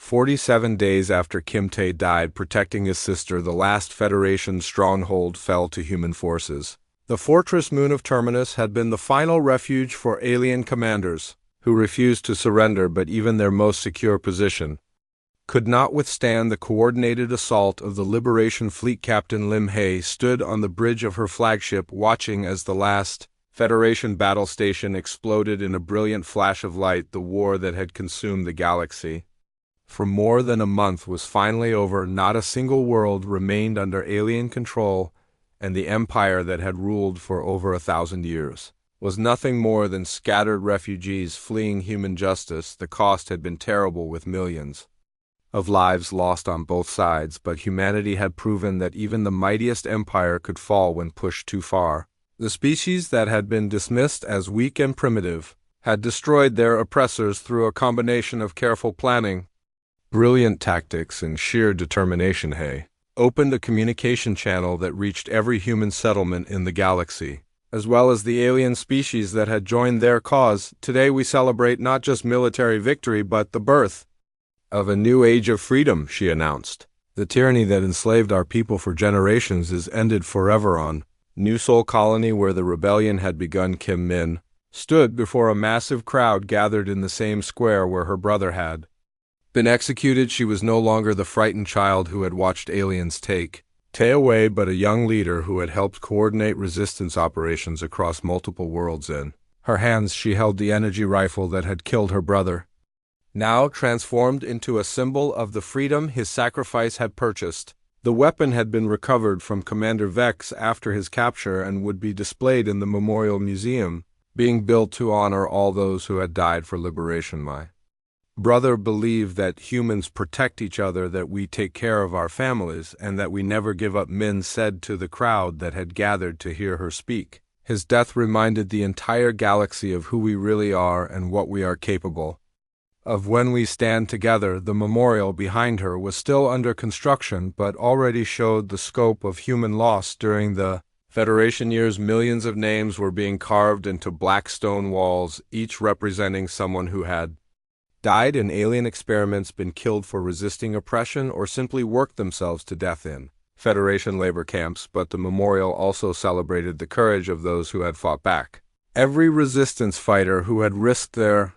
47 days after Kim Tae died protecting his sister, the last Federation stronghold fell to human forces. The fortress moon of Terminus had been the final refuge for alien commanders, who refused to surrender, but even their most secure position could not withstand the coordinated assault of the Liberation Fleet. Captain Lim Hae stood on the bridge of her flagship watching as the last Federation battle station exploded in a brilliant flash of light. The war that had consumed the galaxy for more than a month was finally over. Not a single world remained under alien control, and the empire that had ruled for over 1,000 years was nothing more than scattered refugees fleeing human justice. The cost had been terrible, with millions of lives lost on both sides, but humanity had proven that even the mightiest empire could fall when pushed too far. The species that had been dismissed as weak and primitive had destroyed their oppressors through a combination of careful planning, brilliant tactics, and sheer determination. Hae opened a communication channel that reached every human settlement in the galaxy, as well as the alien species that had joined their cause. Today we celebrate not just military victory, but the birth of a new age of freedom, she announced. The tyranny that enslaved our people for generations is ended forever. On New Sol Colony, where the rebellion had begun, Kim Min stood before a massive crowd gathered in the same square where her brother had been executed. She was no longer the frightened child who had watched aliens take Tae away, but a young leader who had helped coordinate resistance operations across multiple worlds. In her hands she held the energy rifle that had killed her brother, now transformed into a symbol of the freedom his sacrifice had purchased. The weapon had been recovered from Commander Vex after his capture and would be displayed in the Memorial Museum, being built to honor all those who had died for liberation. My brother believed that humans protect each other, that we take care of our families, and that we never give up, Min said to the crowd that had gathered to hear her speak. His death reminded the entire galaxy of who we really are and what we are capable of when we stand together. The memorial behind her was still under construction, but already showed the scope of human loss during the Federation years. Millions of names were being carved into black stone walls, each representing someone who had died in alien experiments, been killed for resisting oppression, or simply worked themselves to death in Federation labor camps. But the memorial also celebrated the courage of those who had fought back. Every resistance fighter who had risked their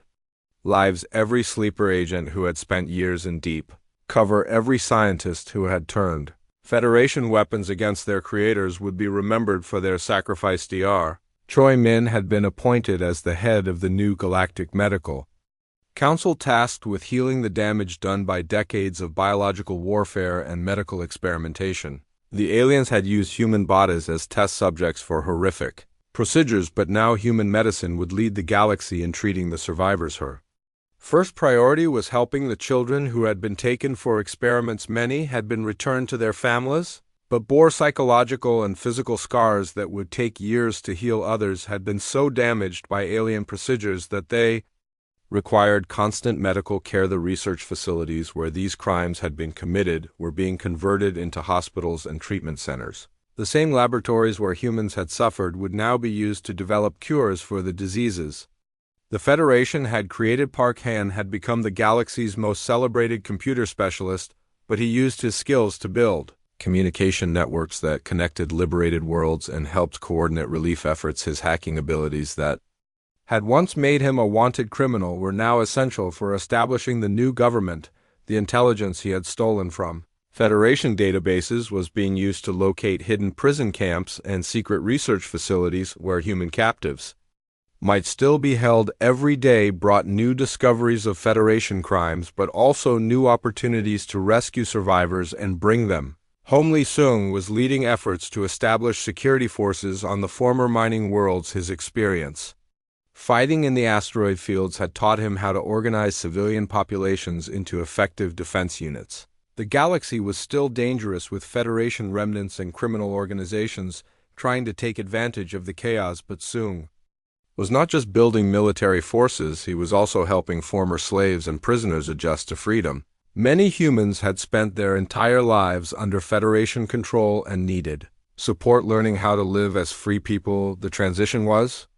lives, every sleeper agent who had spent years in deep cover, every scientist who had turned Federation weapons against their creators would be remembered for their sacrifice. Dr. Choi Min had been appointed as the head of the new Galactic Medical Council, tasked with healing the damage done by decades of biological warfare and medical experimentation. The aliens had used human bodies as test subjects for horrific procedures, but now human medicine would lead the galaxy in treating the survivors. Her first priority was helping the children who had been taken for experiments. Many had been returned to their families, but bore psychological and physical scars that would take years to heal. Others had been so damaged by alien procedures that they required constant medical care. The research facilities where these crimes had been committed were being converted into hospitals and treatment centers. The same laboratories where humans had suffered would now be used to develop cures for the diseases. The Federation had created Park Han had become the galaxy's most celebrated computer specialist, but he used his skills to build communication networks that connected liberated worlds and helped coordinate relief efforts. His hacking abilities that had once made him a wanted criminal were now essential for establishing the new government. The intelligence he had stolen from Federation databases was being used to locate hidden prison camps and secret research facilities where human captives might still be held. Every day brought new discoveries of Federation crimes, but also new opportunities to rescue survivors and bring them home. Lee Seung was leading efforts to establish security forces on the former mining worlds. His experience fighting in the asteroid fields had taught him how to organize civilian populations into effective defense units. The galaxy was still dangerous, with Federation remnants and criminal organizations trying to take advantage of the chaos, but Seung was not just building military forces, he was also helping former slaves and prisoners adjust to freedom. Many humans had spent their entire lives under Federation control and needed support learning how to live as free people. The transition was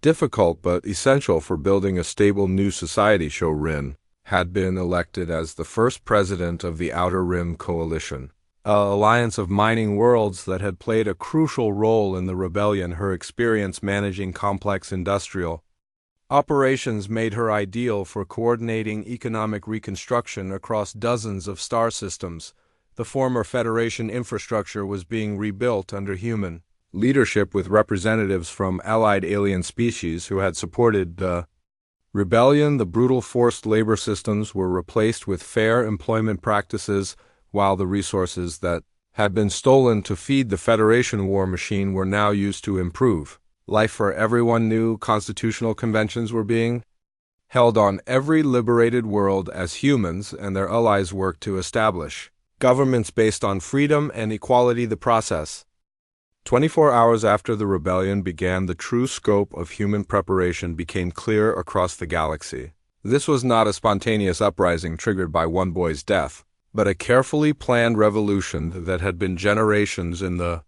difficult but essential for building a stable new society. Rin had been elected as the first president of the Outer Rim Coalition, an alliance of mining worlds that had played a crucial role in the rebellion. Her experience managing complex industrial operations made her ideal for coordinating economic reconstruction across dozens of star systems. The former Federation infrastructure was being rebuilt under human leadership, with representatives from allied alien species who had supported the rebellion. The brutal forced labor systems were replaced with fair employment practices, while the resources that had been stolen to feed the Federation war machine were now used to improve life for everyone. New constitutional conventions were being held on every liberated world as humans and their allies worked to establish governments based on freedom and equality. The process. 24 hours after the rebellion began, the true scope of human preparation became clear across the galaxy. This was not a spontaneous uprising triggered by one boy's death, but a carefully planned revolution that had been generations in the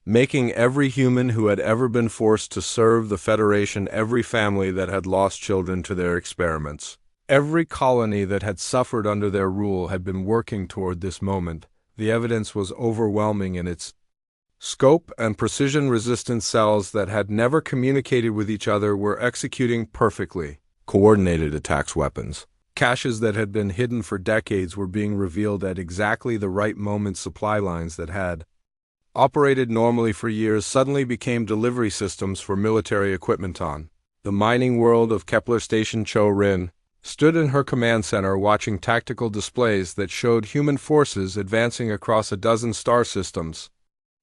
making. Every human who had ever been forced to serve the Federation, every family that had lost children to their experiments, every colony that had suffered under their rule had been working toward this moment. The evidence was overwhelming in its scope and precision. Resistance cells that had never communicated with each other were executing perfectly coordinated attacks. Weapons caches that had been hidden for decades were being revealed at exactly the right moment. Supply lines that had operated normally for years suddenly became delivery systems for military equipment. On the mining world of Kepler Station, Cho Rin stood in her command center watching tactical displays that showed human forces advancing across a dozen star systems.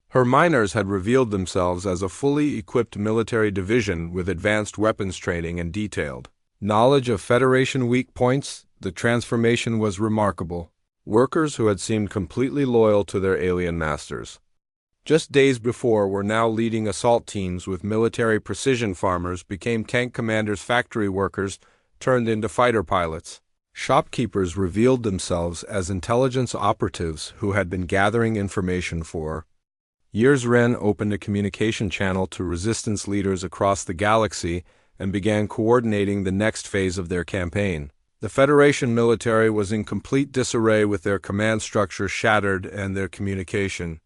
Her miners had revealed themselves as a fully equipped military division with advanced weapons training and detailed knowledge of Federation weak points. The transformation was remarkable. Workers who had seemed completely loyal to their alien masters just days before were now leading assault teams with military precision. Farmers became tank commanders. Factory workers turned into fighter pilots. Shopkeepers revealed themselves as intelligence operatives who had been gathering information for years. Ren opened a communication channel to resistance leaders across the galaxy and began coordinating the next phase of their campaign. The Federation military was in complete disarray, with their command structure shattered and their communication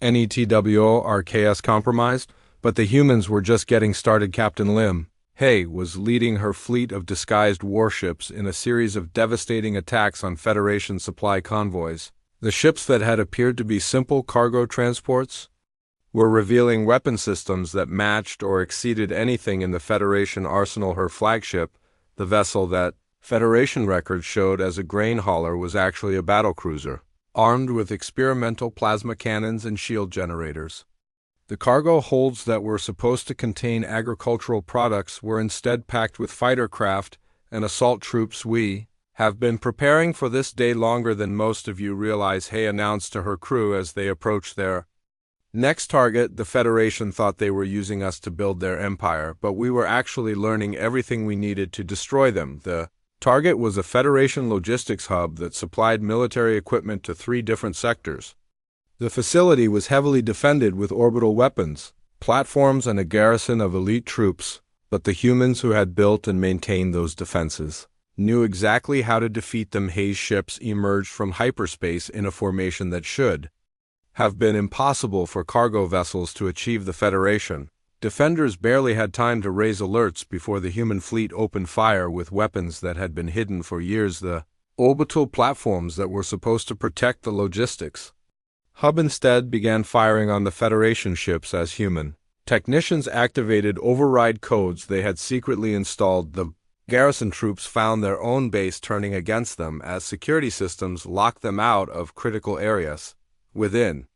networks compromised, but the humans were just getting started. Captain Lim Hay was leading her fleet of disguised warships in a series of devastating attacks on Federation supply convoys. The ships that had appeared to be simple cargo transports were revealing weapon systems that matched or exceeded anything in the Federation arsenal. Her flagship, the vessel that Federation records showed as a grain hauler, was actually a battlecruiser, armed with experimental plasma cannons and shield generators. The cargo holds that were supposed to contain agricultural products were instead packed with fighter craft and assault troops. We have been preparing for this day longer than most of you realize, Hay announced to her crew as they approached their next target. The Federation thought they were using us to build their empire, but we were actually learning everything we needed to destroy them. The target was a Federation logistics hub that supplied military equipment to 3 different sectors. The facility was heavily defended with orbital weapons, platforms, and a garrison of elite troops, but the humans who had built and maintained those defenses knew exactly how to defeat them. Hay's ships emerged from hyperspace in a formation that should have been impossible for cargo vessels to achieve. The Federation defenders barely had time to raise alerts before the human fleet opened fire with weapons that had been hidden for years. The orbital platforms that were supposed to protect the logistics hub instead began firing on the Federation ships as human technicians activated override codes they had secretly installed. The garrison troops found their own base turning against them as security systems locked them out of critical areas. Within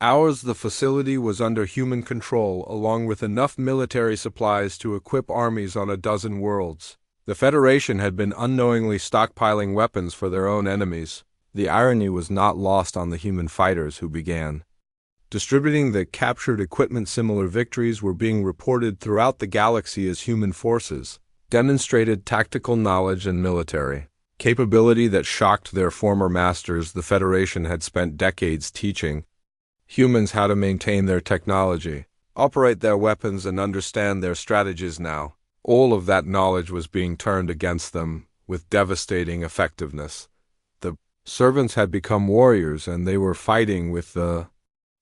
hours, the facility was under human control, along with enough military supplies to equip armies on a dozen worlds. The Federation had been unknowingly stockpiling weapons for their own enemies. The irony was not lost on the human fighters who began distributing the captured equipment. Similar victories were being reported throughout the galaxy as human forces demonstrated tactical knowledge and military capability that shocked their former masters. The Federation had spent decades teaching humans how to maintain their technology, operate their weapons, and understand their strategies. Now, all of that knowledge was being turned against them. with devastating effectiveness. The servants had become warriors, and they were fighting with the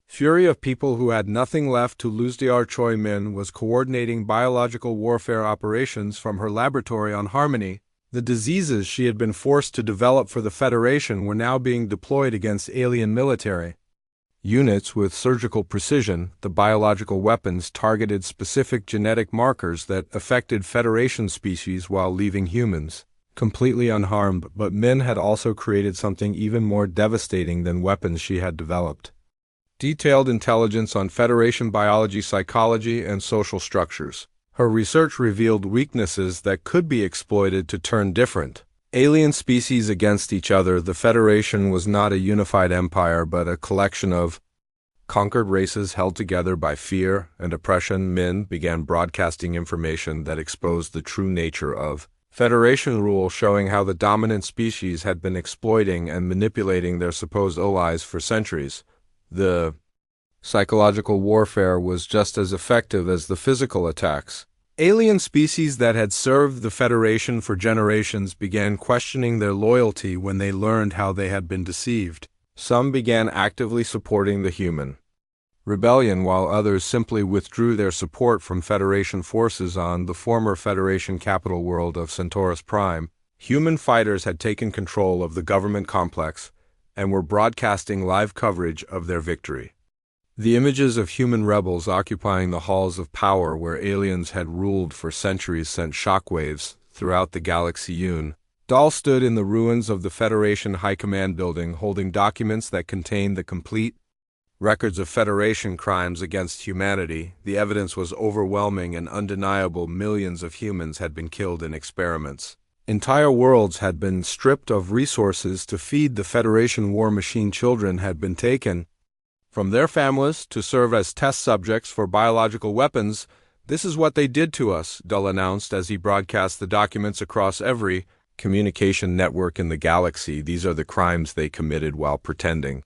fury of people who had nothing left to lose. Dr. Choi Min was coordinating biological warfare operations from her laboratory on Harmony. The diseases she had been forced to develop for the Federation were now being deployed against alien military units with surgical precision. The biological weapons targeted specific genetic markers that affected Federation species while leaving humans completely unharmed, but Min had also created something even more devastating than weapons she had developed. Detailed intelligence on Federation biology, psychology, and social structures. Her research revealed weaknesses that could be exploited to turn different alien species against each other. The Federation was not a unified empire, but a collection of conquered races held together by fear and oppression. Min began broadcasting information that exposed the true nature of Federation rule, showing how the dominant species had been exploiting and manipulating their supposed allies for centuries. The psychological warfare was just as effective as the physical attacks. Alien species that had served the Federation for generations began questioning their loyalty when they learned how they had been deceived. Some began actively supporting the human rebellion, while others simply withdrew their support from Federation forces on the former Federation capital world of Centaurus Prime. Human fighters had taken control of the government complex and were broadcasting live coverage of their victory. The images of human rebels occupying the halls of power where aliens had ruled for centuries sent shockwaves throughout the galaxy. Yoon Dahl stood in the ruins of the Federation High Command building, holding documents that contained the complete records of Federation crimes against humanity. The evidence was overwhelming and undeniable. Millions of humans had been killed in experiments. Entire worlds had been stripped of resources to feed the Federation war machine. Children had been taken from their families to serve as test subjects for biological weapons. "This is what they did to us," Dahl announced as he broadcast the documents across every communication network in the galaxy. "These are the crimes they committed while pretending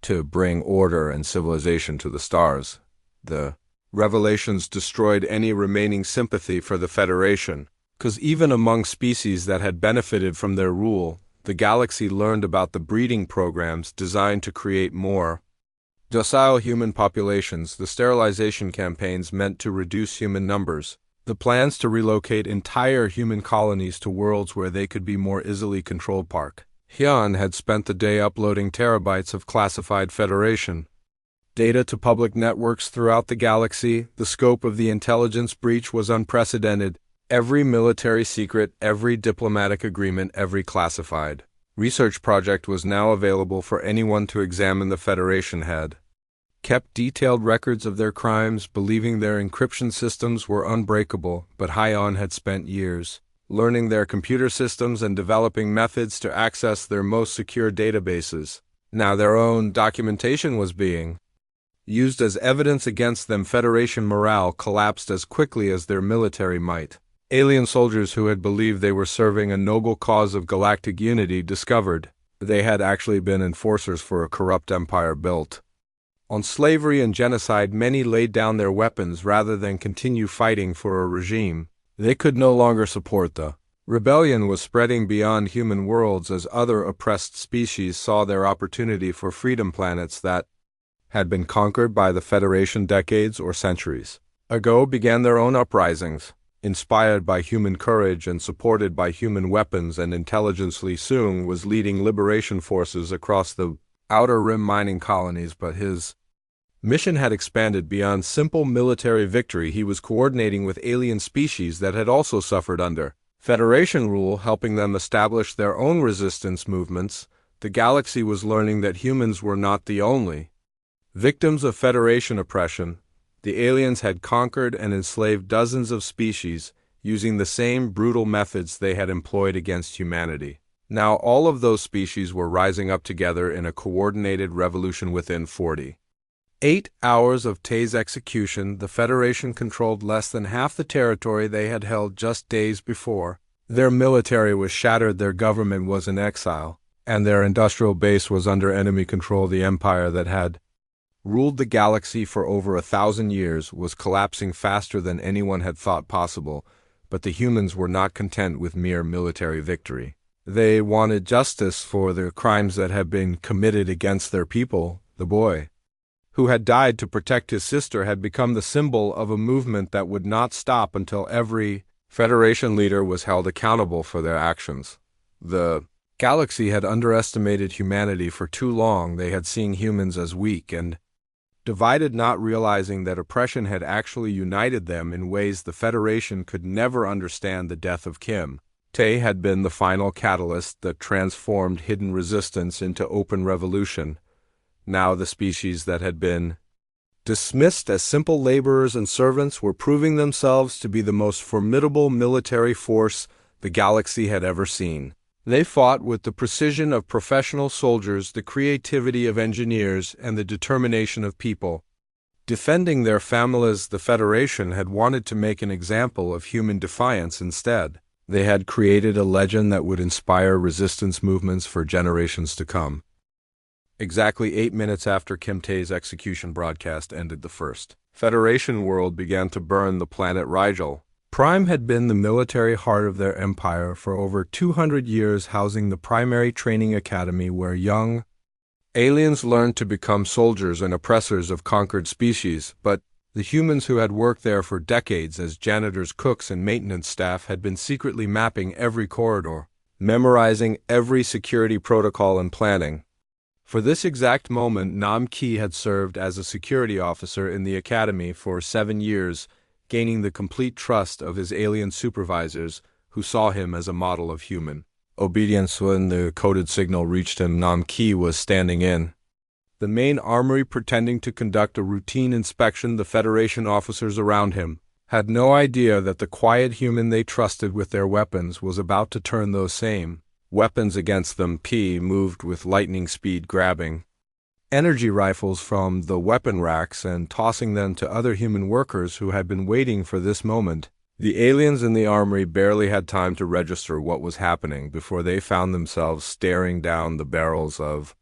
to bring order and civilization to the stars." The revelations destroyed any remaining sympathy for the Federation, because even among species that had benefited from their rule, the galaxy learned about the breeding programs designed to create more docile human populations. The sterilization campaigns meant to reduce human numbers. The plans to relocate entire human colonies to worlds where they could be more easily controlled. Park Hyun had spent the day uploading terabytes of classified Federation data to public networks throughout the galaxy. The scope of the intelligence breach was unprecedented. Every military secret, every diplomatic agreement, every classified research project was now available for anyone to examine. The Federation had kept detailed records of their crimes, believing their encryption systems were unbreakable, but Hyun had spent years learning their computer systems and developing methods to access their most secure databases. Now their own documentation was being used as evidence against them. Federation morale collapsed as quickly as their military might. Alien soldiers who had believed they were serving a noble cause of galactic unity discovered they had actually been enforcers for a corrupt empire built on slavery and genocide. Many laid down their weapons rather than continue fighting for a regime they could no longer support. The rebellion was spreading beyond human worlds as other oppressed species saw their opportunity for freedom. Planets that had been conquered by the Federation decades or centuries ago began their own uprisings, inspired by human courage and supported by human weapons and intelligence. Lee Seung was leading liberation forces across the Outer Rim mining colonies, but his mission had expanded beyond simple military victory. He was coordinating with alien species that had also suffered under Federation rule, helping them establish their own resistance movements. The galaxy was learning that humans were not the only victims of Federation oppression. The aliens had conquered and enslaved dozens of species using the same brutal methods they had employed against humanity. Now all of those species were rising up together in a coordinated revolution. Within 48 hours of Tay's execution, the Federation controlled less than half the territory they had held just days before. Their military was shattered, their government was in exile, and their industrial base was under enemy control. The empire that had ruled the galaxy for over 1,000 years was collapsing faster than anyone had thought possible. But the humans were not content with mere military victory. They wanted justice for the crimes that had been committed against their people. The boy, who had died to protect his sister, had become the symbol of a movement that would not stop until every Federation leader was held accountable for their actions. The galaxy had underestimated humanity for too long. They had seen humans as weak and divided, not realizing that oppression had actually united them in ways the Federation could never understand. The death of Kim Tae had been the final catalyst that transformed hidden resistance into open revolution. Now the species that had been dismissed as simple laborers and servants were proving themselves to be the most formidable military force the galaxy had ever seen. They fought with the precision of professional soldiers, the creativity of engineers, and the determination of people. Defending their families, the Federation had wanted to make an example of human defiance instead. They had created a legend that would inspire resistance movements for generations to come. Exactly 8 minutes after Kim Tae's execution broadcast ended, the first Federation world began to burn. The planet Rigel Prime had been the military heart of their empire for over 200 years, housing the primary training academy where young aliens learned to become soldiers and oppressors of conquered species. But the humans who had worked there for decades as janitors, cooks, and maintenance staff had been secretly mapping every corridor, memorizing every security protocol and planning. For this exact moment, Nam Ki had served as a security officer in the academy for 7 years, gaining the complete trust of his alien supervisors, who saw him as a model of human obedience. When the coded signal reached him, Nam Ki was standing in the main armory pretending to conduct a routine inspection. The Federation officers around him had no idea that the quiet human they trusted with their weapons was about to turn those same weapons against them. P moved with lightning speed, grabbing energy rifles from the weapon racks and tossing them to other human workers who had been waiting for this moment. The aliens in the armory barely had time to register what was happening before they found themselves staring down the barrels of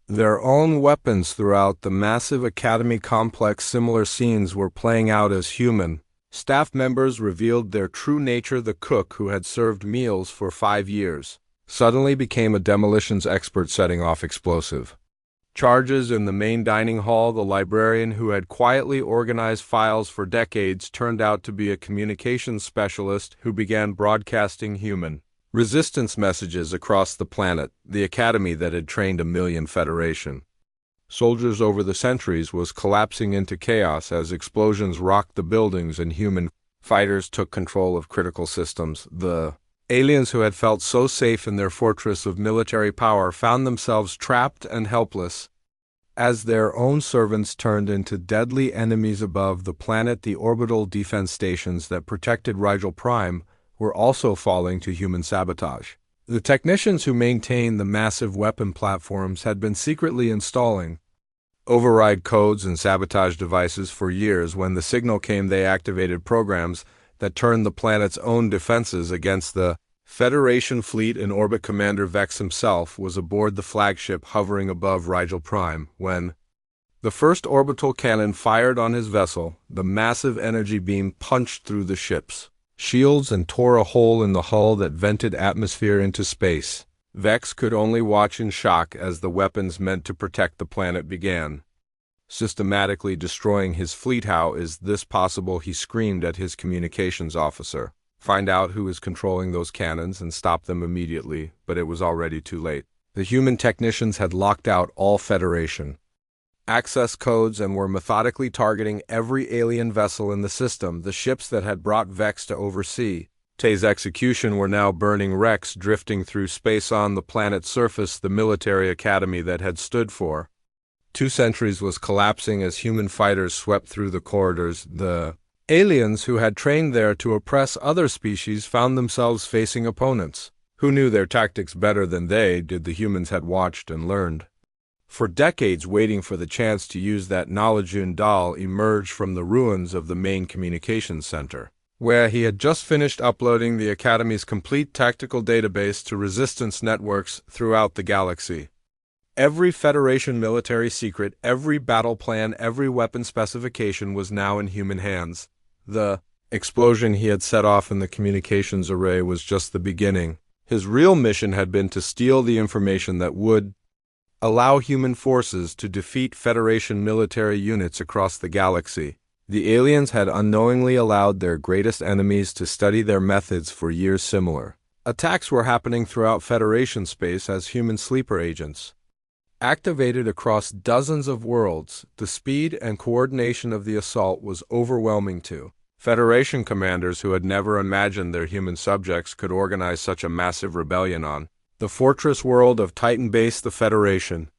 their own weapons throughout the massive academy complex. Similar scenes were playing out as human staff members revealed their true nature. The cook, who had served meals for 5 years, suddenly became a demolitions expert, setting off explosive charges in the main dining hall. The librarian, who had quietly organized files for decades, turned out to be a communications specialist who began broadcasting human resistance messages across the planet. The academy that had trained 1 million Federation soldiers over the centuries was collapsing into chaos as explosions rocked the buildings and human fighters took control of critical systems. The aliens who had felt so safe in their fortress of military power found themselves trapped and helpless as their own servants turned into deadly enemies above the planet. The orbital defense stations that protected Rigel Prime were also falling to human sabotage. The technicians who maintained the massive weapon platforms had been secretly installing override codes and sabotage devices for years. When the signal came, they activated programs that turned the planet's own defenses against the Federation fleet in orbit. Commander Vex himself was aboard the flagship hovering above Rigel Prime. When the first orbital cannon fired on his vessel, the massive energy beam punched through the ship's shields and tore a hole in the hull that vented atmosphere into space. Vex could only watch in shock as the weapons meant to protect the planet began systematically destroying his fleet. How is this possible? He screamed at his communications officer. Find out who is controlling those cannons and stop them immediately, but it was already too late. The human technicians had locked out all Federation access codes and were methodically targeting every alien vessel in the system. The ships that had brought Vex to oversee Tae's execution were now burning wrecks drifting through space. On the planet's surface, the military academy that had stood for 2 centuries was collapsing as human fighters swept through the corridors. The aliens who had trained there to oppress other species found themselves facing opponents who knew their tactics better than they did. The humans had watched and learned for decades, waiting for the chance to use that knowledge. Yun Dal emerged from the ruins of the main communications center, where he had just finished uploading the Academy's complete tactical database to resistance networks throughout the galaxy. Every Federation military secret, every battle plan, every weapon specification was now in human hands. The explosion he had set off in the communications array was just the beginning. His real mission had been to steal the information that would allow human forces to defeat Federation military units across the galaxy. The aliens had unknowingly allowed their greatest enemies to study their methods for years. Similar attacks were happening throughout Federation space as human sleeper agents. Activated across dozens of worlds, the speed and coordination of the assault was overwhelming too. Federation commanders who had never imagined their human subjects could organize such a massive rebellion on the fortress world of Titan Base. The Federation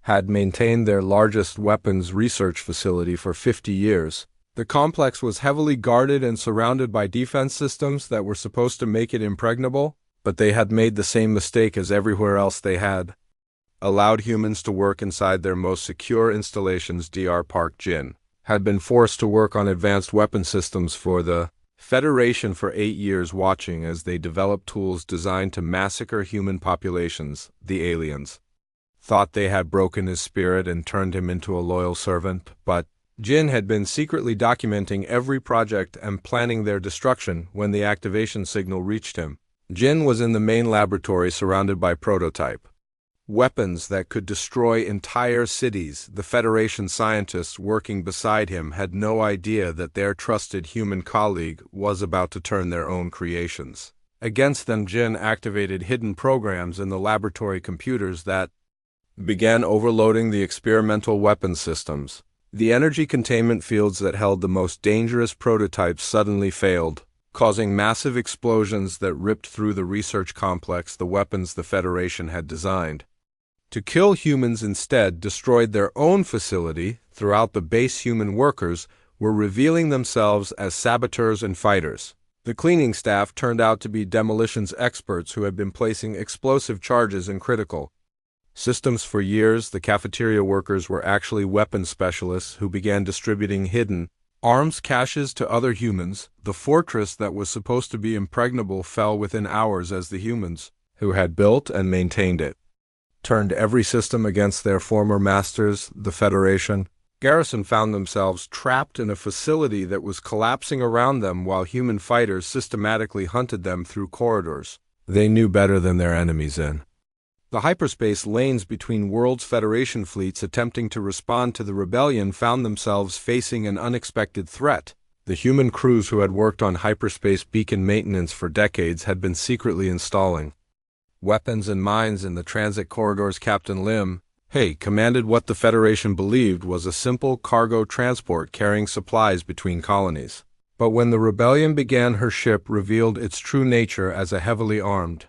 had maintained their largest weapons research facility for 50 years. The complex was heavily guarded and surrounded by defense systems that were supposed to make it impregnable, but they had made the same mistake as everywhere else. They had allowed humans to work inside their most secure installations. Dr. Park Jin had been forced to work on advanced weapon systems for the Federation for 8 years, watching as they developed tools designed to massacre human populations. The aliens thought they had broken his spirit and turned him into a loyal servant, but Jin had been secretly documenting every project and planning their destruction when the activation signal reached him. Jin was in the main laboratory surrounded by prototype weapons that could destroy entire cities. The Federation scientists working beside him had no idea that their trusted human colleague was about to turn their own creations against them. Jin activated hidden programs in the laboratory computers that began overloading the experimental weapon systems. The energy containment fields that held the most dangerous prototypes suddenly failed, causing massive explosions that ripped through the research complex. The weapons the Federation had designed to kill humans instead destroyed their own facility. Throughout the base, human workers were revealing themselves as saboteurs and fighters. The cleaning staff turned out to be demolitions experts who had been placing explosive charges in critical systems for years. The cafeteria workers were actually weapons specialists who began distributing hidden arms caches to other humans. The fortress that was supposed to be impregnable fell within hours as the humans who had built and maintained it turned every system against their former masters. The Federation garrison found themselves trapped in a facility that was collapsing around them while human fighters systematically hunted them through corridors they knew better than their enemies in the hyperspace lanes between worlds. Federation fleets attempting to respond to the rebellion found themselves facing an unexpected threat. The human crews who had worked on hyperspace beacon maintenance for decades had been secretly installing weapons and mines in the transit corridors. Captain Lim commanded what the Federation believed was a simple cargo transport carrying supplies between colonies. But when the rebellion began, her ship revealed its true nature as a heavily armed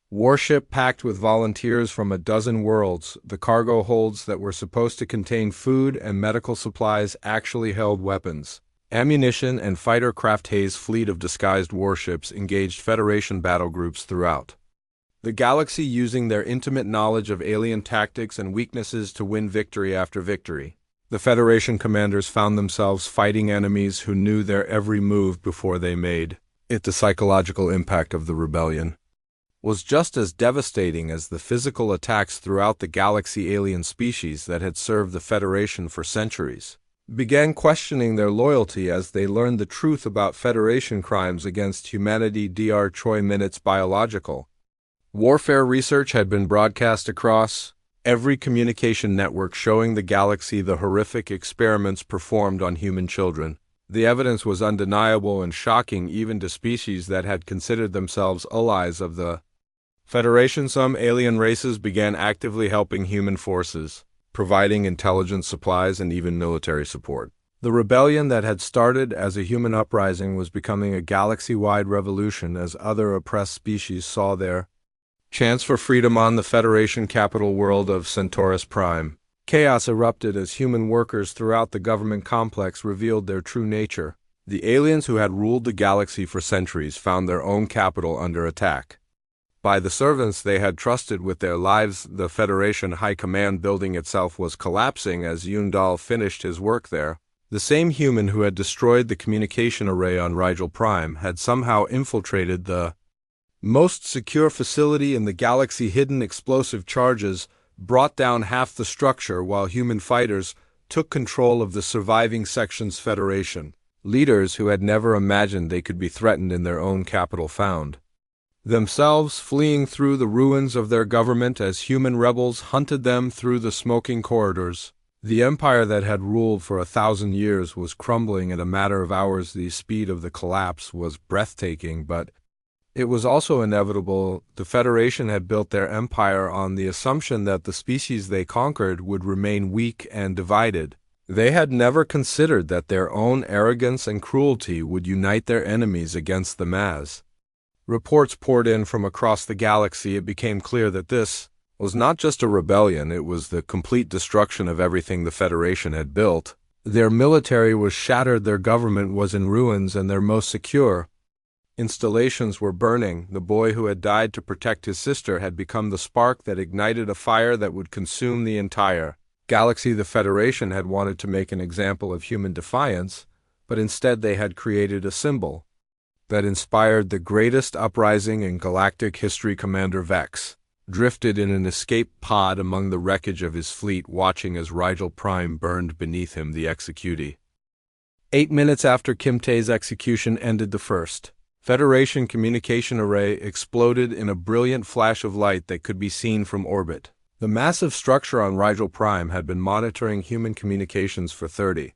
warship packed with volunteers from a dozen worlds. The cargo holds that were supposed to contain food and medical supplies actually held weapons, ammunition, and fighter craft. Hayes' fleet of disguised warships engaged Federation battle groups throughout the galaxy, using their intimate knowledge of alien tactics and weaknesses to win victory after victory. The Federation commanders found themselves fighting enemies who knew their every move before they made it. The psychological impact of the rebellion was just as devastating as the physical attacks throughout the galaxy. Alien species that had served the Federation for centuries began questioning their loyalty as they learned the truth about Federation crimes against humanity. Dr. Choi Minutes biological warfare research had been broadcast across every communication network, showing the galaxy the horrific experiments performed on human children. The evidence was undeniable and shocking even to species that had considered themselves allies of the Federation. Some alien races began actively helping human forces, providing intelligence, supplies, and even military support. The rebellion that had started as a human uprising was becoming a galaxy-wide revolution as other oppressed species saw their chance for freedom on the Federation capital world of Centaurus Prime. Chaos erupted as human workers throughout the government complex revealed their true nature. The aliens who had ruled the galaxy for centuries found their own capital under attack by the servants they had trusted with their lives. The Federation High Command building itself was collapsing as Yundal finished his work there. The same human who had destroyed the communication array on Rigel Prime had somehow infiltrated the most secure facility in the galaxy. Hidden explosive charges brought down half the structure while human fighters took control of the surviving sections. Federation Leaders who had never imagined they could be threatened in their own capital found themselves fleeing through the ruins of their government as human rebels hunted them through the smoking corridors. The empire that had ruled for 1,000 years was crumbling in a matter of hours. The speed of the collapse was breathtaking, but it was also inevitable. The Federation had built their empire on the assumption that the species they conquered would remain weak and divided. They had never considered that their own arrogance and cruelty would unite their enemies against the mass. Reports poured in from across the galaxy. It became clear that this was not just a rebellion, it was the complete destruction of everything the Federation had built. Their military was shattered, their government was in ruins, and their most secure installations were burning. The boy who had died to protect his sister had become the spark that ignited a fire that would consume the entire galaxy. The Federation had wanted to make an example of human defiance, but instead they had created a symbol that inspired the greatest uprising in galactic history. Commander Vex drifted in an escape pod among the wreckage of his fleet, watching as Rigel Prime burned beneath him. The executee. 8 minutes after Kimtei's execution ended, the first Federation communication array exploded in a brilliant flash of light that could be seen from orbit. The massive structure on Rigel Prime had been monitoring human communications for 30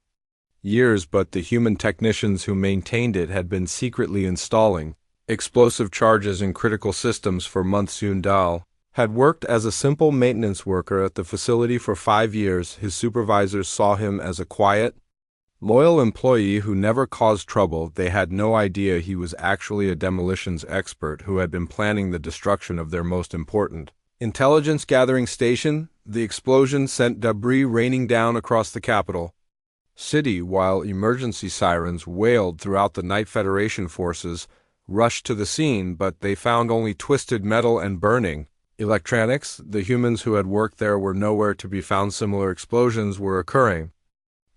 years, but the human technicians who maintained it had been secretly installing explosive charges in critical systems for months. Yundal had worked as a simple maintenance worker at the facility for 5 years. His supervisors saw him as a quiet, loyal employee who never caused trouble. They had no idea he was actually a demolitions expert who had been planning the destruction of their most important intelligence gathering station. The explosion sent debris raining down across the capital city while emergency sirens wailed throughout the night. Federation forces rushed to the scene, but they found only twisted metal and burning electronics. The humans who had worked there were nowhere to be found. Similar explosions were occurring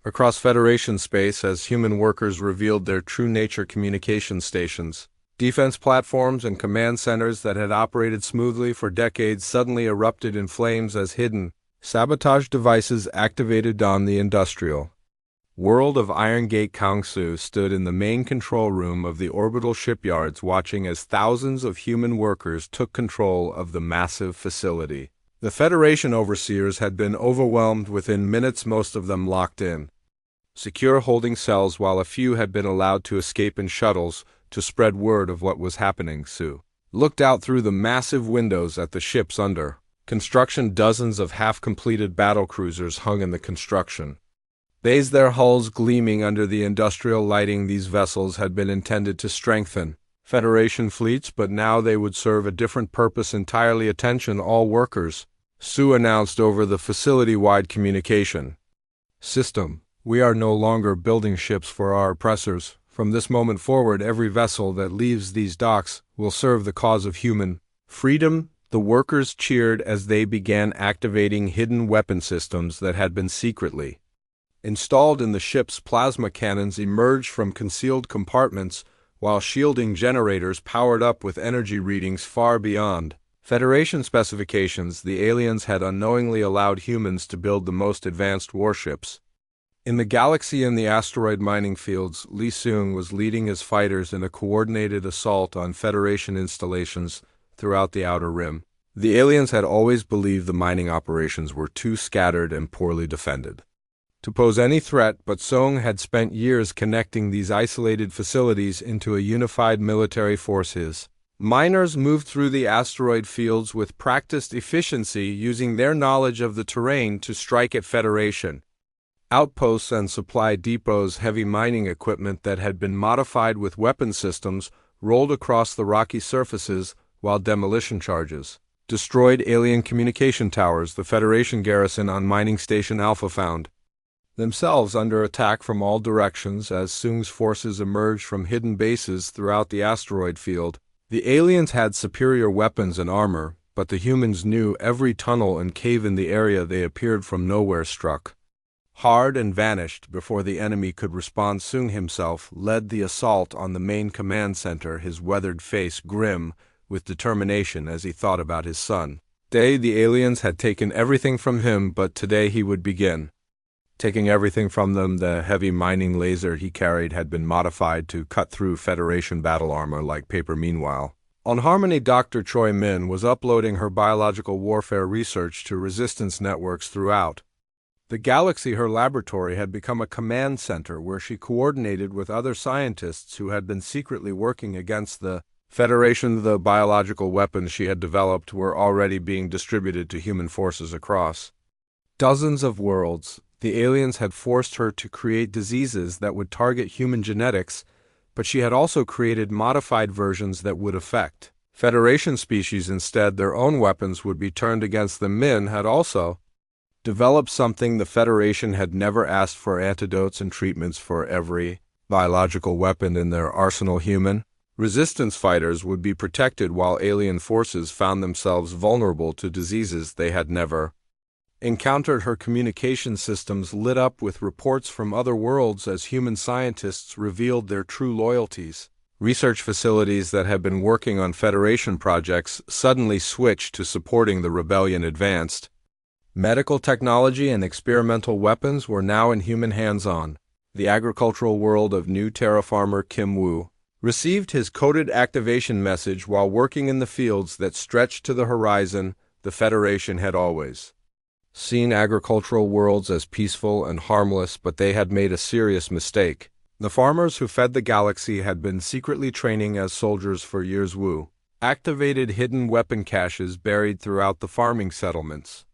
across Federation space as human workers revealed their true nature. Communication stations, defense platforms, and command centers that had operated smoothly for decades suddenly erupted in flames as hidden sabotage devices activated on the industrial world of Iron Gate. Kangsu stood in the main control room of the orbital shipyards, watching as thousands of human workers took control of the massive facility. The Federation overseers had been overwhelmed within minutes, most of them locked in secure holding cells, while a few had been allowed to escape in shuttles to spread word of what was happening. Su looked out through the massive windows at the ships under construction. Dozens of half-completed battlecruisers hung in the construction bays, their hulls gleaming under the industrial lighting. These vessels had been intended to strengthen Federation fleets, but now they would serve a different purpose entirely. Attention all workers, Su announced over the facility-wide communication system. We are no longer building ships for our oppressors. From this moment forward, every vessel that leaves these docks will serve the cause of human freedom. The workers cheered as they began activating hidden weapon systems that had been secretly installed in the ship's plasma cannons emerged from concealed compartments, while shielding generators powered up with energy readings far beyond Federation specifications. The aliens had unknowingly allowed humans to build the most advanced warships in the galaxy. In the asteroid mining fields, Li Seung was leading his fighters in a coordinated assault on Federation installations throughout the Outer Rim. The aliens had always believed the mining operations were too scattered and poorly defended to pose any threat, but Seung had spent years connecting these isolated facilities into a unified military force. His miners moved through the asteroid fields with practiced efficiency, using their knowledge of the terrain to strike at Federation outposts and supply depots. Heavy mining equipment that had been modified with weapon systems rolled across the rocky surfaces, while demolition charges destroyed alien communication towers. The Federation garrison on Mining Station Alpha found themselves under attack from all directions as Seung's forces emerged from hidden bases throughout the asteroid field. The aliens had superior weapons and armor, but the humans knew every tunnel and cave in the area. They appeared from nowhere, struck hard, and vanished before the enemy could respond. Seung himself led the assault on the main command center, his weathered face grim with determination as he thought about his son. The aliens had taken everything from him, but today he would begin taking everything from them. The heavy mining laser he carried had been modified to cut through Federation battle armor like paper. Meanwhile, on Harmony, Dr. Choi Min was uploading her biological warfare research to resistance networks throughout the galaxy. Her laboratory had become a command center where she coordinated with other scientists who had been secretly working against the Federation. The biological weapons she had developed were already being distributed to human forces across dozens of worlds. The aliens had forced her to create diseases that would target human genetics, but she had also created modified versions that would affect Federation species instead. Their own weapons would be turned against them. Min had also developed something the Federation had never asked for: antidotes and treatments for every biological weapon in their arsenal. Human resistance fighters would be protected while alien forces found themselves vulnerable to diseases they had never encountered. Her communication systems lit up with reports from other worlds as human scientists revealed their true loyalties. Research facilities that had been working on Federation projects suddenly switched to supporting the rebellion. Advanced medical technology and experimental weapons were now in human hands. The agricultural world of new Terra farmer Kim Woo received his coded activation message while working in the fields that stretched to the horizon. The Federation had always seen agricultural worlds as peaceful and harmless, but they had made a serious mistake. The farmers who fed the galaxy had been secretly training as soldiers for years. Wu activated hidden weapon caches buried throughout the farming settlements.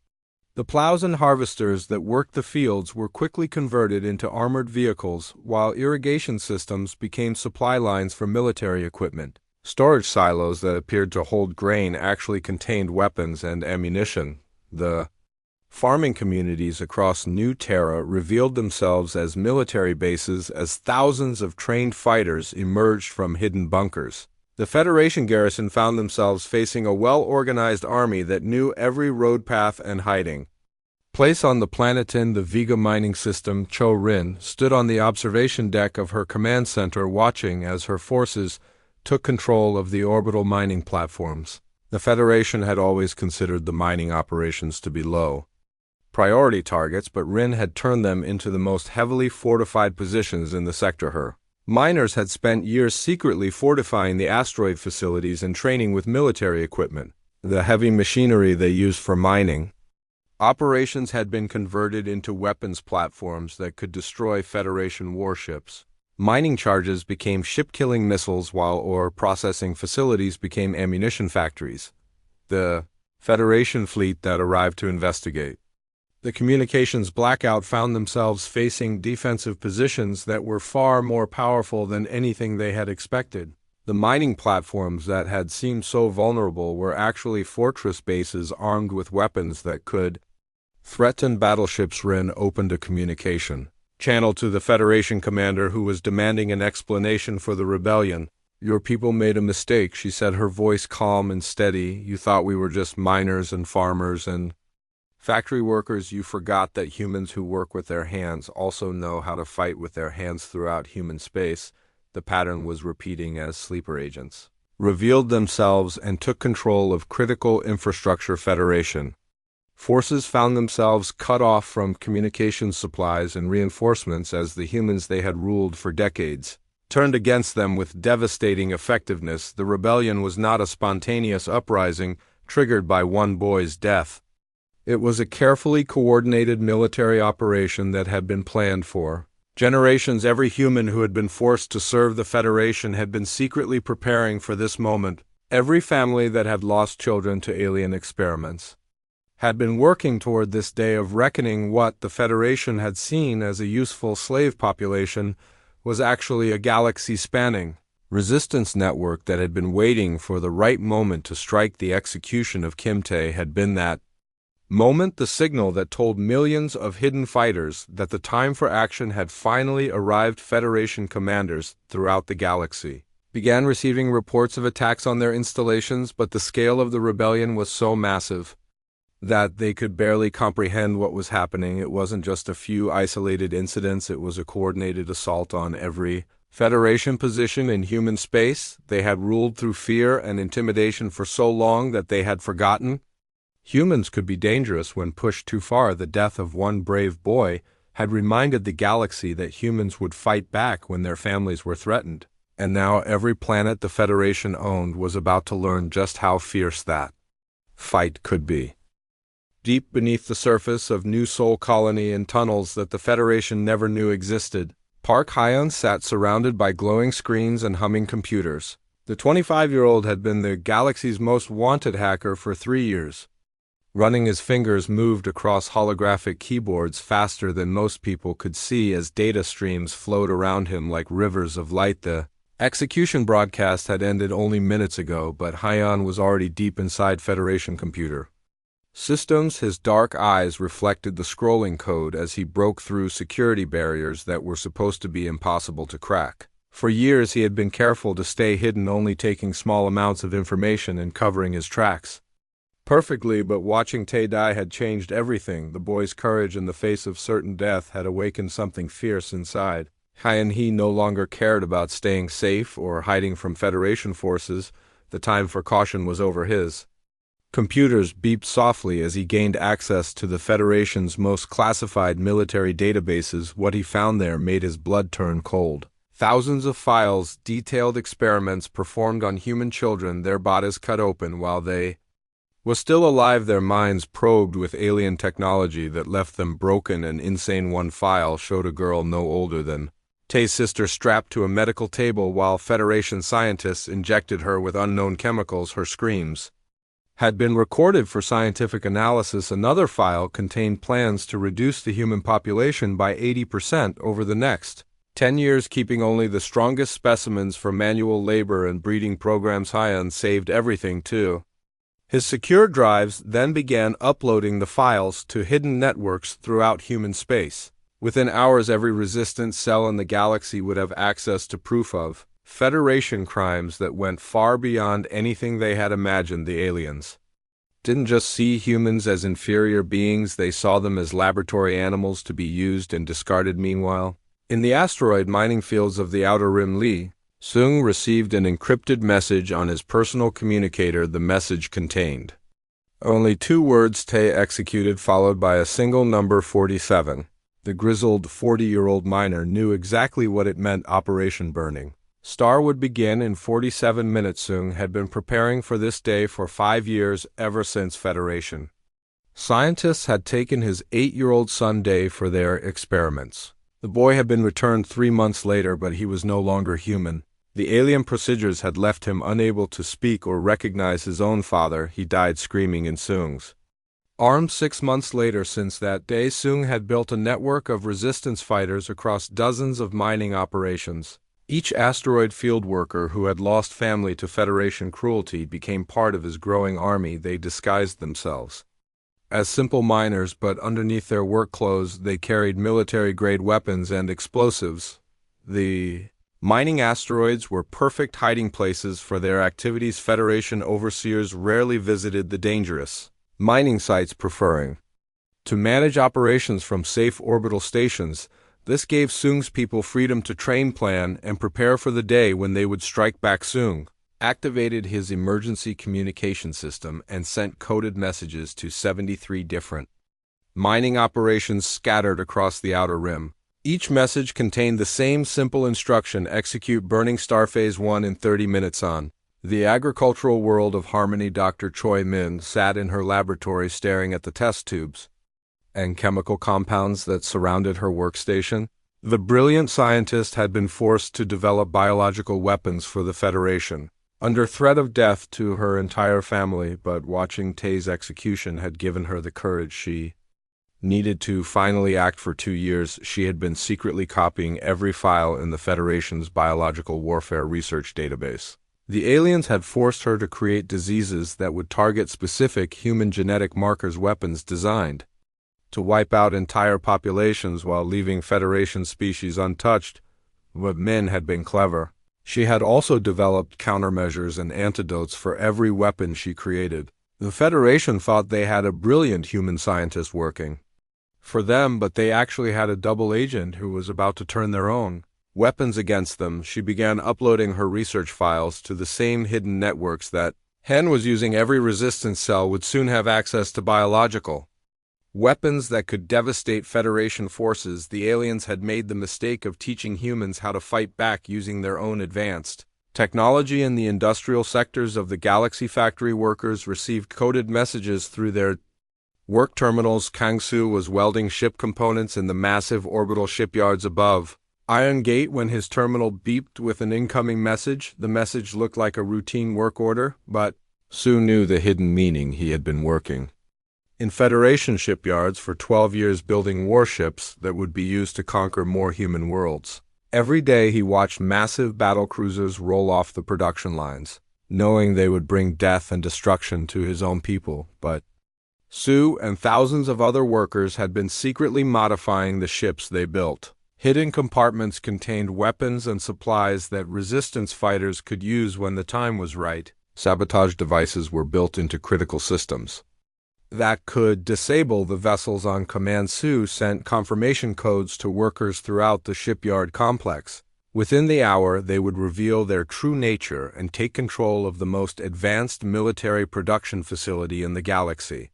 The plows and harvesters that worked the fields were quickly converted into armored vehicles, while irrigation systems became supply lines for military equipment. Storage silos that appeared to hold grain actually contained weapons and ammunition. The farming communities across New Terra revealed themselves as military bases as thousands of trained fighters emerged from hidden bunkers. The Federation garrison found themselves facing a well-organized army that knew every road path and hiding place on the planet. In the Vega mining system, Cho Rin stood on the observation deck of her command center watching as her forces took control of the orbital mining platforms. The Federation had always considered the mining operations to be low priority targets, but Rin had turned them into the most heavily fortified positions in the sector. Her miners had spent years secretly fortifying the asteroid facilities and training with military equipment. The heavy machinery they used for mining operations had been converted into weapons platforms that could destroy Federation warships. Mining charges became ship-killing missiles, while ore processing facilities became ammunition factories. The Federation fleet that arrived to investigate the communications blackout found themselves facing defensive positions that were far more powerful than anything they had expected. The mining platforms that had seemed so vulnerable were actually fortress bases armed with weapons that could threaten battleships. Rin opened a communication channel to the Federation commander, who was demanding an explanation for the rebellion. "Your people made a mistake," she said, her voice calm and steady. "You thought we were just miners and farmers and factory workers. You forgot that humans who work with their hands also know how to fight with their hands." Throughout human space, the pattern was repeating as sleeper agents revealed themselves and took control of critical infrastructure. Federation forces found themselves cut off from communications supplies and reinforcements as the humans they had ruled for decades turned against them with devastating effectiveness. The rebellion was not a spontaneous uprising triggered by one boy's death. It was a carefully coordinated military operation that had been planned for generations. Every human who had been forced to serve the Federation had been secretly preparing for this moment. Every family that had lost children to alien experiments had been working toward this day of reckoning. What the Federation had seen as a useful slave population was actually a galaxy-spanning resistance network that had been waiting for the right moment to strike. The execution of Kim Tae had been that moment, the signal that told millions of hidden fighters that the time for action had finally arrived. Federation commanders throughout the galaxy began receiving reports of attacks on their installations, but the scale of the rebellion was so massive that they could barely comprehend what was happening. It wasn't just a few isolated incidents, it was a coordinated assault on every Federation position in human space. They had ruled through fear and intimidation for so long that they had forgotten humans could be dangerous when pushed too far. The death of one brave boy had reminded the galaxy that humans would fight back when their families were threatened, and now every planet the Federation owned was about to learn just how fierce that fight could be. Deep beneath the surface of New Sol Colony in tunnels that the Federation never knew existed, Park Hyun sat surrounded by glowing screens and humming computers. The 25-year-old had been the galaxy's most wanted hacker for 3 years. Running his fingers moved across holographic keyboards faster than most people could see as data streams flowed around him like rivers of light. The execution broadcast had ended only minutes ago, but Hyun was already deep inside Federation computer systems. His dark eyes reflected the scrolling code as he broke through security barriers that were supposed to be impossible to crack. For years he had been careful to stay hidden, only taking small amounts of information and covering his tracks perfectly, but watching Tae-dai had changed everything. The boy's courage in the face of certain death had awakened something fierce inside. He no longer cared about staying safe or hiding from Federation forces. The time for caution was over. His computers beeped softly as he gained access to the Federation's most classified military databases. What he found there made his blood turn cold. Thousands of files, detailed experiments performed on human children, their bodies cut open while they were still alive, their minds probed with alien technology that left them broken and insane. One file showed a girl no older than Tae's sister strapped to a medical table while Federation scientists injected her with unknown chemicals. Her screams had been recorded for scientific analysis. Another file contained plans to reduce the human population by 80% over the next 10 years, keeping only the strongest specimens for manual labor and breeding programs. Hyun saved everything too. His secure drives then began uploading the files to hidden networks throughout human space. Within hours, every resistance cell in the galaxy would have access to proof of Federation crimes that went far beyond anything they had imagined. The aliens didn't just see humans as inferior beings, they saw them as laboratory animals to be used and discarded. Meanwhile, in the asteroid mining fields of the Outer Rim, Lee Seung received an encrypted message on his personal communicator. The message contained only 2 words: Tae executed, followed by a single number, 47. The grizzled 40-year-old miner knew exactly what it meant. Operation Burning Star would begin in 47 minutes. Seung had been preparing for this day for 5 years, ever since Federation scientists had taken his 8-year-old son Dae for their experiments. The boy had been returned 3 months later, but he was no longer human. The alien procedures had left him unable to speak or recognize his own father. He died screaming in Seung's arms. 6 months later, since that day, Seung had built a network of resistance fighters across dozens of mining operations. Each asteroid field worker who had lost family to Federation cruelty became part of his growing army. They disguised themselves as simple miners, but underneath their work clothes they carried military-grade weapons and explosives. The mining asteroids were perfect hiding places for their activities. Federation overseers rarely visited the dangerous mining sites, preferring to manage operations from safe orbital stations. This gave Seung's people freedom to train, plan, and prepare for the day when they would strike back. Seung activated his emergency communication system and sent coded messages to 73 different mining operations scattered across the Outer Rim. Each message contained the same simple instruction: execute Burning Star Phase 1 in 30 minutes. On the agricultural world of Harmony, Dr. Choi Min sat in her laboratory staring at the test tubes and chemical compounds that surrounded her workstation. The brilliant scientist had been forced to develop biological weapons for the Federation, under threat of death to her entire family, but watching Tae's execution had given her the courage she needed to finally act. For 2 years, she had been secretly copying every file in the Federation's biological warfare research database. The aliens had forced her to create diseases that would target specific human genetic markers, weapons designed to wipe out entire populations while leaving Federation species untouched. But Min had been clever. She had also developed countermeasures and antidotes for every weapon she created. The Federation thought they had a brilliant human scientist working for them, but they actually had a double agent who was about to turn their own weapons against them. She began uploading her research files to the same hidden networks that Hen was using. Every resistance cell would soon have access to biological Weapons that could devastate Federation forces. The aliens had made the mistake of teaching humans how to fight back using their own advanced technology. In the industrial sectors of the galaxy, factory workers received coded messages through their work terminals. Kangsu was welding ship components in the massive orbital shipyards above Iron Gate when his terminal beeped with an incoming message. The message looked like a routine work order, but Su knew the hidden meaning. He had been working in Federation shipyards for 12 years building warships that would be used to conquer more human worlds. Every day he watched massive battle cruisers roll off the production lines, knowing they would bring death and destruction to his own people. But Su and thousands of other workers had been secretly modifying the ships they built. Hidden compartments contained weapons and supplies that resistance fighters could use when the time was right. Sabotage devices were built into critical systems that could disable the vessels on command. Su sent confirmation codes to workers throughout the shipyard complex. Within the hour, they would reveal their true nature and take control of the most advanced military production facility in the galaxy.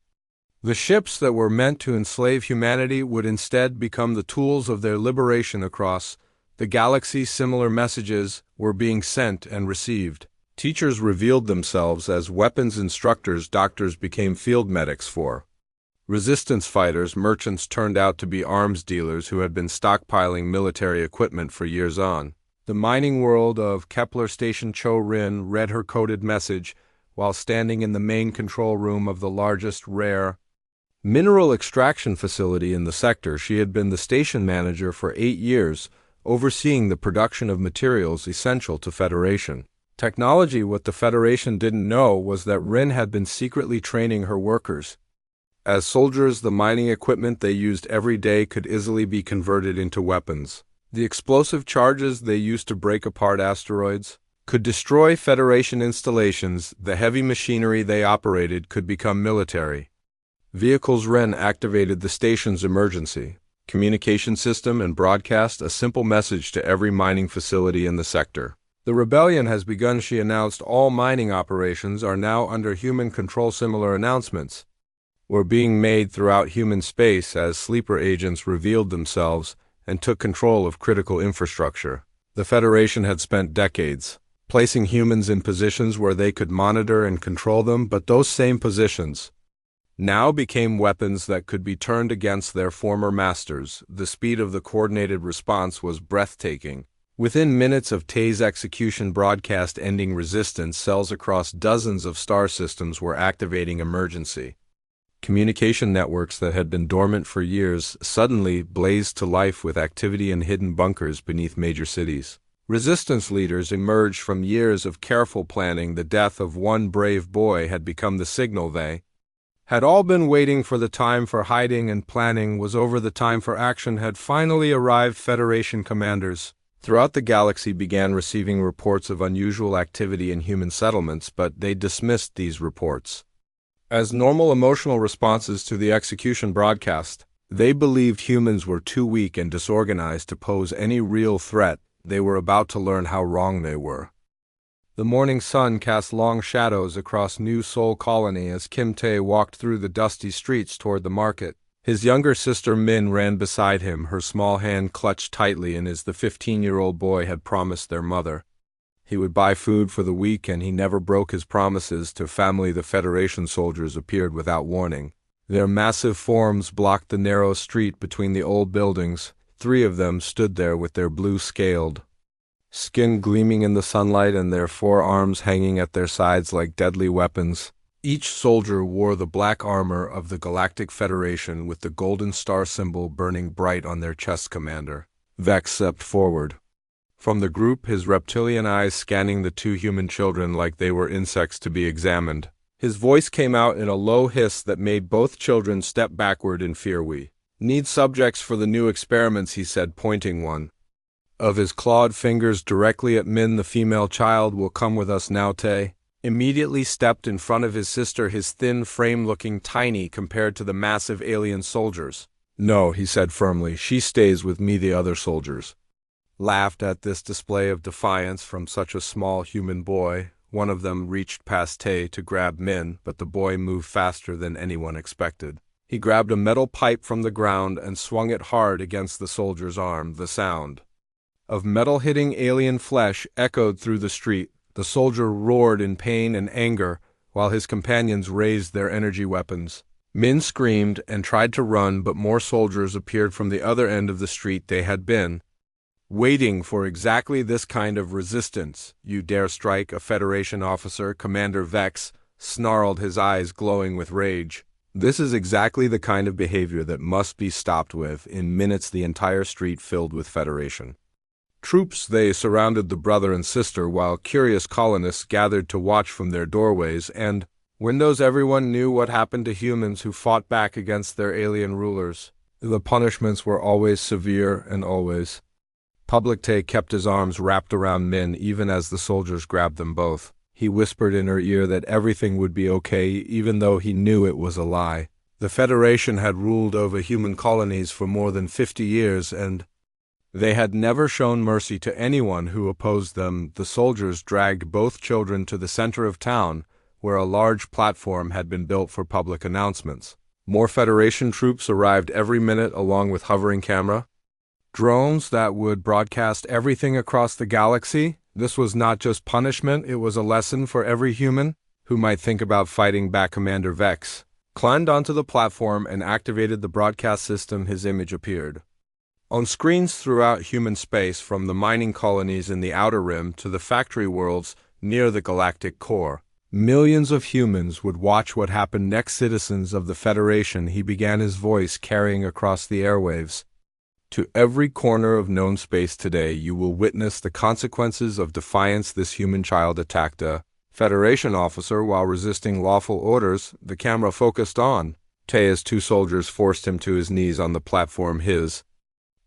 The ships that were meant to enslave humanity would instead become the tools of their liberation across the galaxy. Similar messages were being sent and received. Teachers revealed themselves as weapons instructors. Doctors became field medics for resistance fighters. Merchants turned out to be arms dealers who had been stockpiling military equipment for years on. The mining world of Kepler Station. Cho Rin read her coded message while standing in the main control room of the largest rare mineral extraction facility in the sector. She had been the station manager for 8 years, overseeing the production of materials essential to Federation technology. What the Federation didn't know was that Rin had been secretly training her workers as soldiers. The mining equipment they used every day could easily be converted into weapons. The explosive charges they used to break apart asteroids could destroy Federation installations. The heavy machinery they operated could become military vehicles. Ren activated the station's emergency communication system and broadcast a simple message to every mining facility in the sector. The rebellion has begun, she announced. All mining operations are now under human control. Similar announcements were being made throughout human space as sleeper agents revealed themselves and took control of critical infrastructure. The Federation had spent decades placing humans in positions where they could monitor and control them, but those same positions now became weapons that could be turned against their former masters. The speed of the coordinated response was breathtaking. Within minutes of Tay's execution broadcast ending resistance, cells across dozens of star systems were activating emergency communication networks that had been dormant for years suddenly blazed to life with activity in hidden bunkers beneath major cities. Resistance leaders emerged from years of careful planning. The death of one brave boy had become the signal they had all been waiting for. The time for hiding and planning was over. The time for action had finally arrived. Federation commanders throughout the galaxy began receiving reports of unusual activity in human settlements, but they dismissed these reports as normal emotional responses to the execution broadcast. They believed humans were too weak and disorganized to pose any real threat. They were about to learn how wrong they were. The morning sun cast long shadows across New Seoul Colony as Kim Tae walked through the dusty streets toward the market. His younger sister Min ran beside him, her small hand clutched tightly in his. The 15-year-old boy had promised their mother he would buy food for the week, and he never broke his promises to family. The Federation soldiers appeared without warning. Their massive forms blocked the narrow street between the old buildings. 3 of them stood there with their blue-scaled skin gleaming in the sunlight and their forearms hanging at their sides like deadly weapons. Each soldier wore the black armor of the Galactic Federation with the golden star symbol burning bright on their chest. Commander Vex stepped forward from the group, his reptilian eyes scanning the 2 human children like they were insects to be examined. His voice came out in a low hiss that made both children step backward in fear. "We need subjects for the new experiments," he said, pointing one of his clawed fingers directly at Min. "The female child will come with us now." Tae immediately stepped in front of his sister, his thin frame looking tiny compared to the massive alien soldiers. "No," he said firmly, "she stays with me." The other soldiers laughed at this display of defiance from such a small human boy. One of them reached past Tae to grab Min, but the boy moved faster than anyone expected. He grabbed a metal pipe from the ground and swung it hard against the soldier's arm. The sound of metal hitting alien flesh echoed through the street. The soldier roared in pain and anger, while his companions raised their energy weapons. Min screamed and tried to run, but more soldiers appeared from the other end of the street. They had been waiting for exactly this kind of resistance. "You dare strike a Federation officer?" Commander Vex snarled, his eyes glowing with rage. "This is exactly the kind of behavior that must be stopped with." In minutes, the entire street filled with Federation troops. They surrounded the brother and sister, while curious colonists gathered to watch from their doorways and windows. Everyone knew what happened to humans who fought back against their alien rulers. The punishments were always severe, and always. Tay kept his arms wrapped around Min even as the soldiers grabbed them both. He whispered in her ear that everything would be okay, even though he knew it was a lie. The Federation had ruled over human colonies for more than 50 years, and they had never shown mercy to anyone who opposed them. The soldiers dragged both children to the center of town, where a large platform had been built for public announcements. More Federation troops arrived every minute, along with hovering camera drones that would broadcast everything across the galaxy. This was not just punishment, it was a lesson for every human who might think about fighting back. Commander Vex climbed onto the platform and activated the broadcast system. His image appeared on screens throughout human space, from the mining colonies in the Outer Rim to the factory worlds near the galactic core. Millions of humans would watch what happened next. Citizens of the Federation, he began, his voice carrying across the airwaves. To every corner of known space today, you will witness the consequences of defiance. This human child attacked a Federation officer while resisting lawful orders. The camera focused on Tay as two soldiers forced him to his knees on the platform. His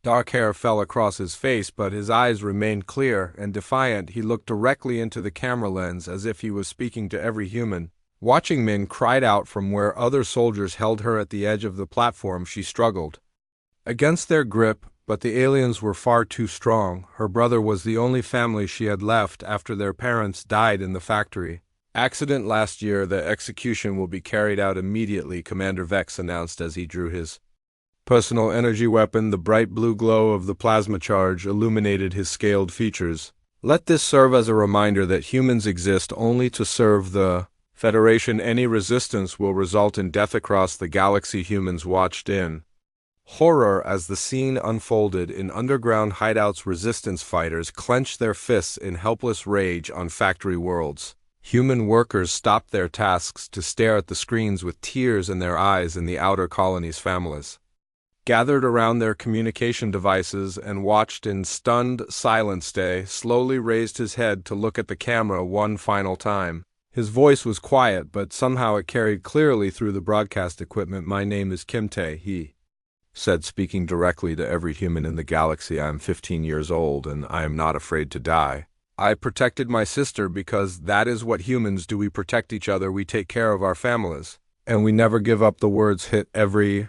dark hair fell across his face, but his eyes remained clear and defiant. He looked directly into the camera lens as if he was speaking to every human. Watching, Min cried out from where other soldiers held her at the edge of the platform. She struggled against their grip, but the aliens were far too strong. Her brother was the only family she had left after their parents died in the factory accident last year. The execution will be carried out immediately, Commander Vex announced as he drew his personal energy weapon. The bright blue glow of the plasma charge illuminated his scaled features. "Let this serve as a reminder that humans exist only to serve the Federation. Any resistance will result in death across the galaxy." Humans watched in horror as the scene unfolded. In underground hideouts, resistance fighters clenched their fists in helpless rage. On factory worlds, human workers stopped their tasks to stare at the screens with tears in their eyes. In the outer colonies, families gathered around their communication devices and watched in stunned silence. Tay slowly raised his head to look at the camera one final time. His voice was quiet, but somehow it carried clearly through the broadcast equipment. "My name is Tay," he said, speaking directly to every human in the galaxy. "I am 15 years old, and I am not afraid to die. I protected my sister because that is what humans do. We protect each other, we take care of our families, and we never give up." The words hit every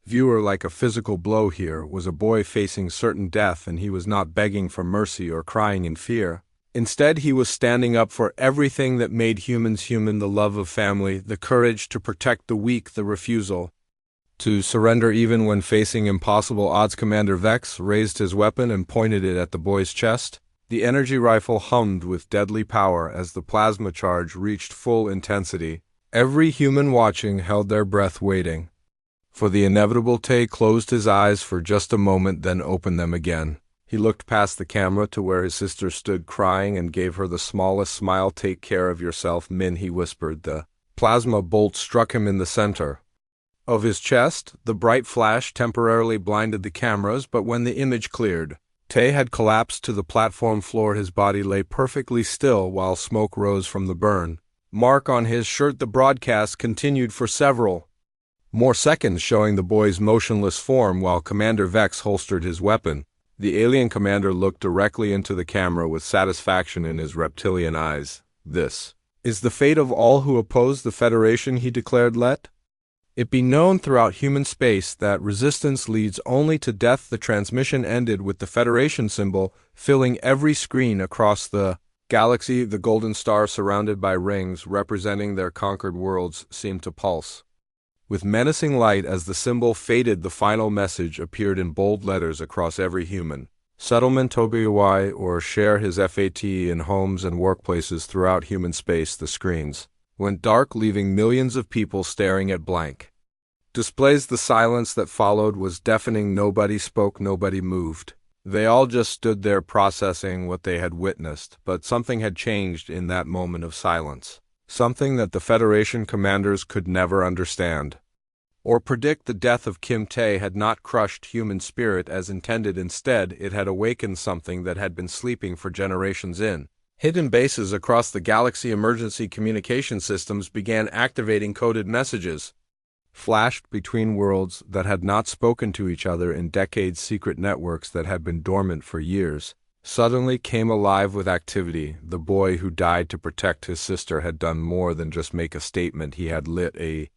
viewer like a physical blow. Here was a boy facing certain death, and he was not begging for mercy or crying in fear. Instead, he was standing up for everything that made humans human: the love of family, the courage to protect the weak, the refusal to surrender even when facing impossible odds. Commander Vex raised his weapon and pointed it at the boy's chest. The energy rifle hummed with deadly power as the plasma charge reached full intensity. Every human watching held their breath, waiting for the inevitable. Tay closed his eyes for just a moment, then opened them again. He looked past the camera to where his sister stood crying and gave her the smallest smile. "Take care of yourself, Min," he whispered. The plasma bolt struck him in the center of his chest. The bright flash temporarily blinded the cameras, but when the image cleared, Tay had collapsed to the platform floor. His body lay perfectly still while smoke rose from the burn mark on his shirt. The broadcast continued for several more seconds, showing the boy's motionless form while Commander Vex holstered his weapon. The alien commander looked directly into the camera with satisfaction in his reptilian eyes. "This is the fate of all who oppose the Federation," he declared. "Let it be known throughout human space that resistance leads only to death." The transmission ended with the Federation symbol filling every screen across the galaxy. The golden star, surrounded by rings representing their conquered worlds, seemed to pulse With menacing light as the symbol faded, the final message appeared in bold letters across every human settlement OBY or share his FAT in homes and workplaces throughout human space. The screens went dark, leaving millions of people staring at blank displays. The silence that followed was deafening. Nobody spoke, nobody moved. They all just stood there processing what they had witnessed, but something had changed in that moment of silence. Something that the Federation commanders could never understand or predict. The death of Kim Tae had not crushed human spirit as intended. Instead, it had awakened something that had been sleeping for generations. In hidden bases across the galaxy, emergency communication systems began activating. Coded messages flashed between worlds that had not spoken to each other in decades. Secret networks that had been dormant for years suddenly came alive with activity. The boy who died to protect his sister had done more than just make a statement. He had lit a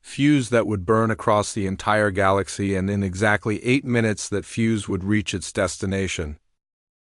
fuse that would burn across the entire galaxy, and in exactly 8 minutes that fuse would reach its destination.